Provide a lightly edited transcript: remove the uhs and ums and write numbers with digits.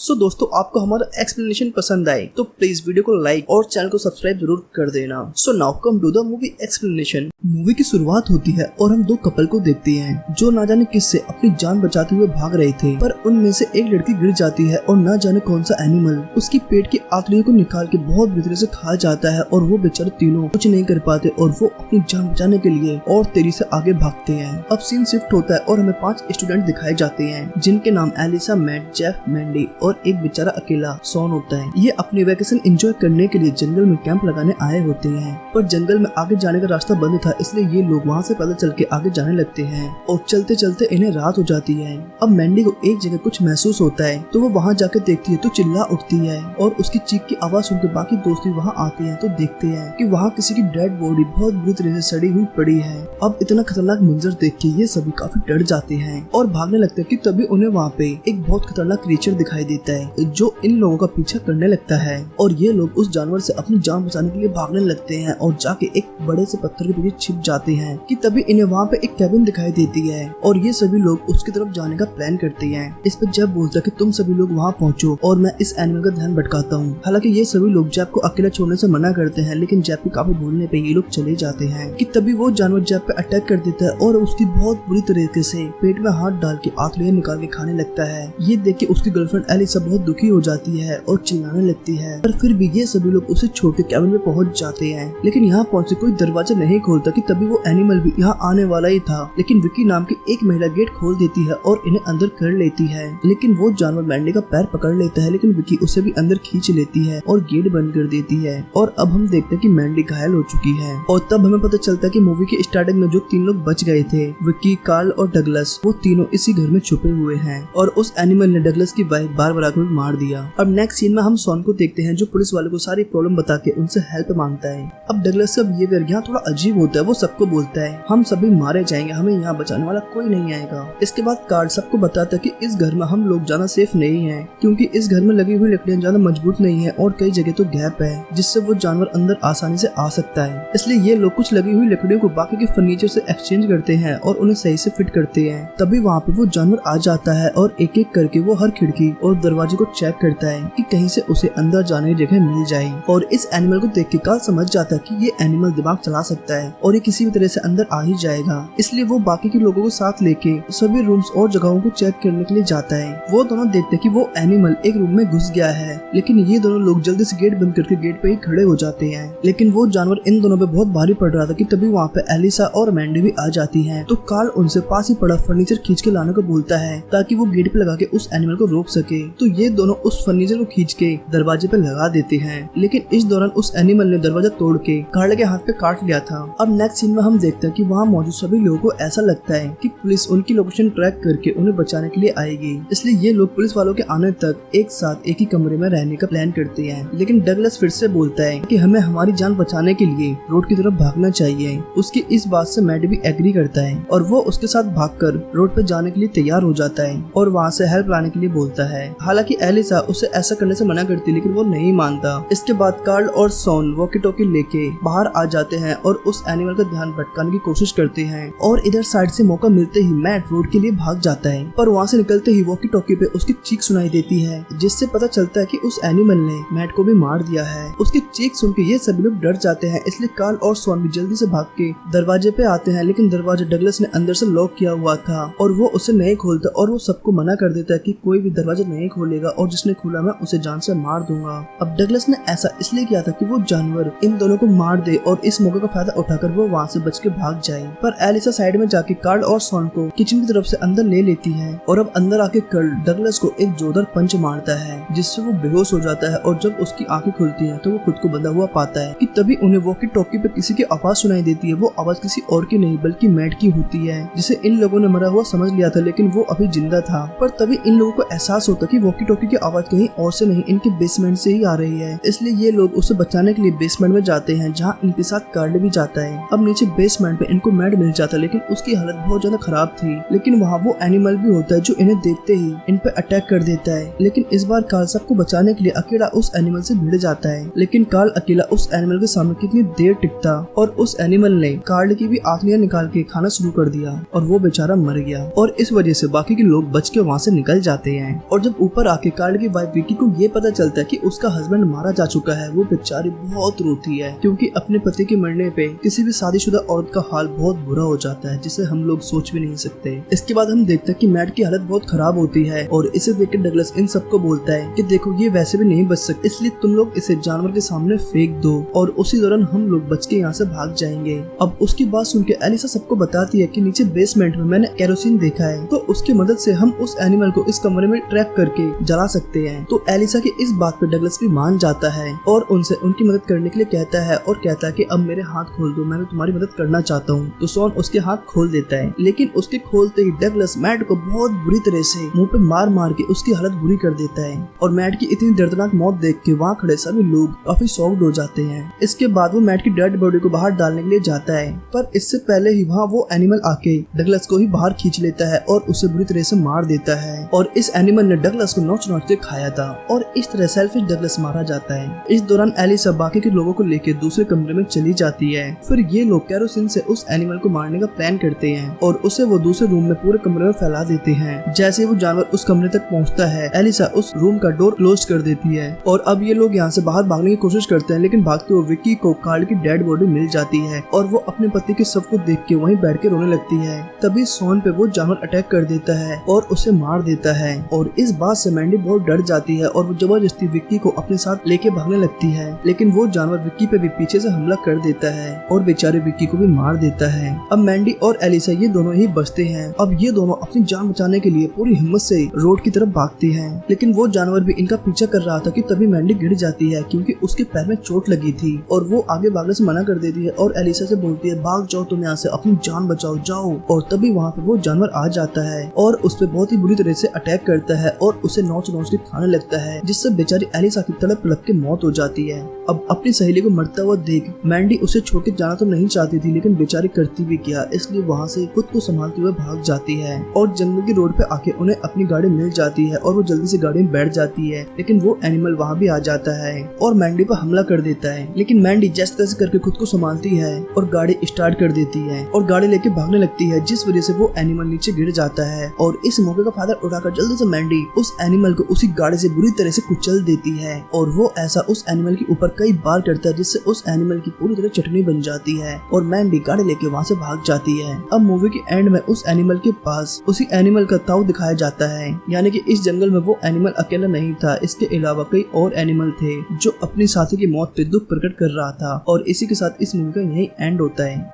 सो दोस्तों, आपको हमारा एक्सप्लेनेशन पसंद आए तो प्लीज वीडियो को लाइक और चैनल को सब्सक्राइब जरूर कर देना। So now come to the movie explanation. Movie की शुरुआत होती है और हम दो कपल को देखते हैं जो ना जाने किससे अपनी जान बचाते हुए भाग रहे थे, पर उनमें से एक लड़की गिर जाती है और ना जाने कौन सा एनिमल उसकी पेट की आंतड़ियों को निकाल के बहुत बुरी तरह से खा जाता है और वो बेचारे तीनों कुछ नहीं कर पाते और वो अपनी जान बचाने के लिए और तेजी से आगे भागते हैं। अब सीन शिफ्ट होता है और हमें 5 स्टूडेंट दिखाए जाते हैं जिनके नाम एलिसा, मैट, जेफ, मैंडी और एक बेचारा अकेला सॉन होता है। ये अपनी वैकेशन एंजॉय करने के लिए जंगल में कैंप लगाने आए होते हैं, पर जंगल में आगे जाने का रास्ता बंद था, इसलिए ये लोग वहाँ से पैदल चल के आगे जाने लगते हैं और चलते चलते इन्हें रात हो जाती है। अब मैंडी को एक जगह कुछ महसूस होता है तो वो वहाँ जाके देखती है तो चिल्ला उठती है और उसकी चीख की आवाज सुनकर बाकी दोस्त भी वहाँ आते हैं तो देखते हैं कि वहाँ किसी की डेड बॉडी बहुत बुरी तरह से सड़ी हुई पड़ी है। अब इतना खतरनाक मंजर देख के ये सभी काफी डर जाते हैं और भागने लगते हैं कि तभी उन्हें वहाँ पे एक बहुत खतरनाक क्रीचर दिखाई देता है जो इन लोगों का पीछा करने लगता है और ये लोग उस जानवर से अपनी जान बचाने के लिए भागने लगते हैं और जाके एक बड़े से पत्थर के पीछे छिप जाते हैं कि तभी इन्हें वहाँ पे एक कैबिन दिखाई देती है और ये सभी लोग उसकी तरफ जाने का प्लान करते हैं। इस पर जैब बोलता है कि तुम सभी लोग वहाँ पहुँचो और मैं इस एनिमल का ध्यान भटकाता हूँ। हालांकि ये सभी लोग जैब को अकेला छोड़ने से मना करते हैं, लेकिन जैब के काफी बोलने पे ये लोग चले जाते हैं कि तभी वो जानवर जैब पे अटैक कर देता है और उसकी बहुत बुरी तरीके से पेट में हाथ डाल के आंतड़ियां निकाल के खाने लगता है। ये देख के उसकी गर्लफ्रेंड एलिसा बहुत दुखी हो जाती है और चिल्लाने लगती है, पर फिर भी ये सभी लोग उसे छोड़ के कैबिन में पहुंच जाते हैं। लेकिन यहाँ पहुंचे कोई दरवाजा नहीं खोलता कि तभी वो एनिमल भी यहाँ आने वाला ही था, लेकिन विकी नाम की एक महिला गेट खोल देती है और इन्हें अंदर कर लेती है। लेकिन वो जानवर मैंडी का पैर पकड़ लेता है, लेकिन विकी उसे भी अंदर खींच लेती है और गेट बंद कर देती है। और अब हम देखते हैं कि मैंडी घायल हो चुकी है और तब हमें पता चलता है कि मूवी की स्टार्टिंग में जो 3 लोग बच गए थे, विकी, कार्ल और डगलस, वो तीनों इसी घर में छुपे हुए हैं और उस एनिमल ने डगलस की वाइफ बारबरा को मार दिया। अब नेक्स्ट सीन में हम सॉन को देखते हैं जो पुलिस वाले को सारी प्रॉब्लम बता के उनसे हेल्प मांगता है। अब डगलस का बिहेवियर यहाँ थोड़ा अजीब होता है, वो सबको बोलता है हम सभी मारे जाएंगे, हमें यहाँ बचाने वाला कोई नहीं आएगा। इसके बाद कार्ल सबको बताता है कि इस घर में हम लोग जाना सेफ नहीं है क्योंकि इस घर में लगी हुई लकड़ियाँ ज्यादा मजबूत नहीं है और कई जगह तो गैप है जिससे वो जानवर अंदर आसानी से आ सकता है। इसलिए ये लोग कुछ लगी हुई लकड़ियों को बाकी के फर्नीचर से एक्सचेंज करते हैं और उन्हें सही से फिट करते हैं। तभी वहाँ पे वो जानवर आ जाता है और एक एक करके वो हर खिड़की और दरवाजे को चेक करता है कि कहीं से उसे अंदर जाने की जगह मिल जाए। और इस एनिमल को देख के कार्ल समझ जाता है कि ये एनिमल दिमाग चला सकता है और ये किसी भी तरह से अंदर आ ही जाएगा, इसलिए वो बाकी के लोगों को साथ लेके सभी रूम्स और जगहों को चेक करने के लिए जाता है। वो दोनों देखते हैं कि वो एनिमल एक रूम में घुस गया है, लेकिन ये दोनों लोग जल्दी से गेट बंद करके गेट पे ही खड़े हो जाते हैं। लेकिन वो जानवर इन दोनों पे बहुत भारी पड़ रहा था कि तभी वहाँ पे एलिसा और मैंडी भी आ जाती हैं। तो कार्ल उनसे पास ही पड़ा फर्नीचर खींच के लाने को बोलता है ताकि वो गेट पे लगा के उस एनिमल को रोक सके। तो ये दोनों उस फर्नीचर को खींच के दरवाजे पे लगा देते हैं, लेकिन इस दौरान उस एनिमल ने दरवाजा तोड़ के कार्ल के हाथ पे काट लिया था। अब नेक्स्ट सीन में हम देखते हैं कि वहाँ मौजूद सभी लोगों को ऐसा लगता है कि पुलिस उनकी लोकेशन ट्रैक करके उन्हें बचाने के लिए आएगी, इसलिए ये लोग पुलिस वालों के आने तक एक साथ एक ही कमरे में रहने का प्लान करते हैं। लेकिन डगलस फिर से बोलता है कि हमें हमारी जान बचाने के लिए रोड की तरफ भागना चाहिए। उसकी इस बात से मैट भी एग्री करता है और वो उसके साथ भागकर रोड पे जाने के लिए तैयार हो जाता है और वहाँ से हेल्प लाने के लिए बोलता है। हालांकि एलिसा उसे ऐसा करने से मना करती, लेकिन वो नहीं मानता। इसके बाद कार्ल और सॉन वॉकी टॉकी लेके बाहर आ जाते हैं और उस एनिमल का ध्यान भटकाने की कोशिश करते हैं और इधर साइड से मौका मिलते ही मैट रोड के लिए भाग जाता है, पर वहाँ से निकलते ही वॉकी टॉकी पे उसकी चीख सुनाई देती है जिससे पता चलता है कि उस एनिमल ने मैट को भी मार दिया है। उसकी चीख सुन के ये सभी लोग डर जाते हैं, इसलिए कार्ल और सॉन भी जल्दी से भाग के दरवाजे पे आते हैं, लेकिन दरवाजा डगलस ने अंदर से लॉक किया हुआ था और वो उसे नहीं खोलता और वो सबको मना कर देता है कि कोई भी दरवाजा नहीं खोलेगा और जिसने खोला मैं उसे जान से मार दूंगा। अब डगलस ने ऐसा इसलिए किया था कि वो जानवर इन दोनों को मार दे और इस मौके का फायदा उठाकर वो वहाँ से बच के भाग जाए। पर एलिसा साइड में जाके कार्ल और सॉन को किचन की तरफ से अंदर ले लेती है और अब अंदर आके कार्ल डगलस को एक जोरदार पंच मारता है जिससे वो बेहोश हो जाता है और जब उसकी आंखें खुलती हैं तो वो खुद को बंधा हुआ पाता है कि तभी उन्हें वॉकी टॉकी पे किसी की आवाज सुनाई देती है। वो आवाज किसी और की नहीं बल्कि मैट की होती है जिसे इन लोगों ने मरा हुआ समझ लिया था, लेकिन वो अभी जिंदा था। पर तभी इन लोगों को एहसास होता कि वॉकी टॉकी की आवाज कहीं और से नहीं इनके बेसमेंट से ही आ रही है, इसलिए ये लोग उसे बचाने के लिए बेसमेंट में जाते हैं जहाँ इनके साथ कार्ल भी जाता है। अब नीचे बेसमेंट में इनको मैट मिल जाता है, लेकिन उसकी हालत बहुत ज्यादा खराब थी। लेकिन वहाँ वो एनिमल भी होता है जो इन्हें देखते ही इन पे अटैक कर देता है, लेकिन इस बार कार्ल सबको बचाने के लिए अकेला उस एनिमल से भिड़ जाता है। लेकिन कार्ल अकेला उस एनिमल के सामने कितनी देर टिकता और उस एनिमल ने कार्ल की भी आंखियां निकाल के खाना शुरू कर दिया और वो बेचारा मर गया और इस वजह से बाकी के लोग बच के वहाँ से निकल जाते हैं। और जब ऊपर आके कार्ल की वाइफ विकी को ये पता चलता है कि उसका हस्बैंड मारा जा चुका है। वो बेचारी बहुत रोती है क्योंकि अपने पति के मरने पे किसी भी शादीशुदा औरत का हाल बहुत बुरा हो जाता है, जिसे हम लोग सोच भी नहीं सकते। इसके बाद हम देखते हैं कि मैट की हालत बहुत खराब होती है और इसे देख के डगलस इन सबको बोलता है कि देखो ये वैसे भी नहीं बच सकती, इसलिए तुम लोग इसे जानवर के सामने फेंक दो और उसी दौरान हम लोग बच के यहाँ से भाग जाएंगे। अब उसकी बात सुन के एलिसा सबको बताती है कि नीचे बेसमेंट में मैंने केरोसिन देखा है, तो उसकी मदद से हम उस एनिमल को इस कमरे में ट्रैप करके जला सकते हैं। तो एलिसा की इस बात पे डगलस भी मान जाता है और उनसे उनकी मदद करने के लिए कहता है और कहता है कि अब मेरे हाथ खोल दो, मैं भी तुम्हारी मदद करना चाहता हूँ। तो सॉन उसके हाथ खोल देता है, लेकिन उसके खोलते ही डगलस मैट को बहुत बुरी तरह से मुंह पे मार मार के उसकी हालत बुरी कर देता है और मैट की इतनी दर्दनाक मौत देख के वहाँ खड़े सभी लोग काफी शॉक्ड हो जाते हैं। इसके बाद वो मैट की डेड बॉडी को बाहर डालने के लिए जाता है, पर इससे पहले ही वहाँ वो एनिमल आके डगलस को ही बाहर खींच लेता है और उसे बुरी तरह से मार देता है और इस एनिमल ने डगलस को नोच नोच के खाया था और इस तरह सेल्फिश डगलस मारा जाता है। इस दौरान एलिसा बाकी के लोगों को लेकर दूसरे कमरे में चली जाती है। फिर ये लोग केरोसिन से उस एनिमल को मारने का प्लान करते हैं और उसे वो दूसरे रूम में पूरे कमरे में फैला देते हैं। जैसे वो जानवर उस कमरे तक पहुंचता है, एलिसा उस रूम का डोर क्लोज कर देती है और अब ये लोग यहाँ से बाहर भागने की कोशिश करते हैं, लेकिन भागते हुए विक्की को कार्ल की डेड बॉडी मिल जाती है और वो अपने पति के शव को देख के वहीं बैठ के रोने लगती है। तभी सॉन पे वो जानवर अटैक कर देता है और उसे मार देता है और इस बात से मैंडी बहुत डर जाती है और वो जबरदस्ती विक्की को अपने साथ लेके भागने लगती है, लेकिन वो जानवर विक्की पे भी पीछे से हमला कर देता है और बेचारे विक्की को भी मार देता है। अब मैंडी और एलिसा ये दोनों ही बचते हैं। अब ये दोनों अपनी जान बचाने के लिए पूरी हिम्मत से रोड की तरफ भागते हैं, लेकिन वो जानवर भी इनका पीछा कर रहा था कि तभी मैंडी गिर जाती है क्योंकि उसके पैर में चोट लगी थी और वो आगे भागने से मना कर देती है और एलिसा से बोलती है भाग जाओ, तुम यहाँ से अपनी जान बचाओ, जाओ। और तभी वहाँ पे वो जानवर आ जाता है और उस पे बहुत ही बुरी तरह से अटैक करता है और उसे नोच नोच के खाने लगता है, जिससे बेचारी एलिसा की तड़प तड़प के मौत हो जाती है। अब अपनी सहेली को मरता हुआ देख मैंडी उसे छोड़ के जाना तो नहीं चाहती थी, लेकिन बेचारी करती भी क्या, इसलिए वहाँ से खुद को संभालते हुए भाग जाती है और जंगल की रोड पे आके उन्हें अपनी गाड़ी मिल जाती है और वो जल्दी से गाड़ी में बैठ जाती है, लेकिन वो एनिमल वहाँ भी आ जाता है और मैंडी पर हमला कर देता है। लेकिन मैंडी जैसे तैसे करके खुद को संभालती है और गाड़ी स्टार्ट कर देती है और गाड़ी लेके भागने लगती है, जिस वजह से वो एनिमल नीचे गिर जाता है और इस मौके का फायदा उठाकर जल्दी से मैंडी उस एनिमल को उसी गाड़ी से बुरी तरह से कुचल देती है और वो ऐसा उस एनिमल के ऊपर कई बार करता है, जिससे उस एनिमल की पूरी तरह चटनी बन जाती है और मैंडी गाड़ी लेके वहाँ से भाग जाती है। अब मूवी के एंड में उस एनिमल के पास उसी एनिमल का ताऊ दिखाया जाता है, यानी कि इस जंगल में वो एनिमल अकेला नहीं था, इसके अलावा कई और एनिमल थे जो अपनी साथी की मौत पे दुख प्रकट कर रहा था। और इसी के साथ इस मूवी का यही एंड होता है।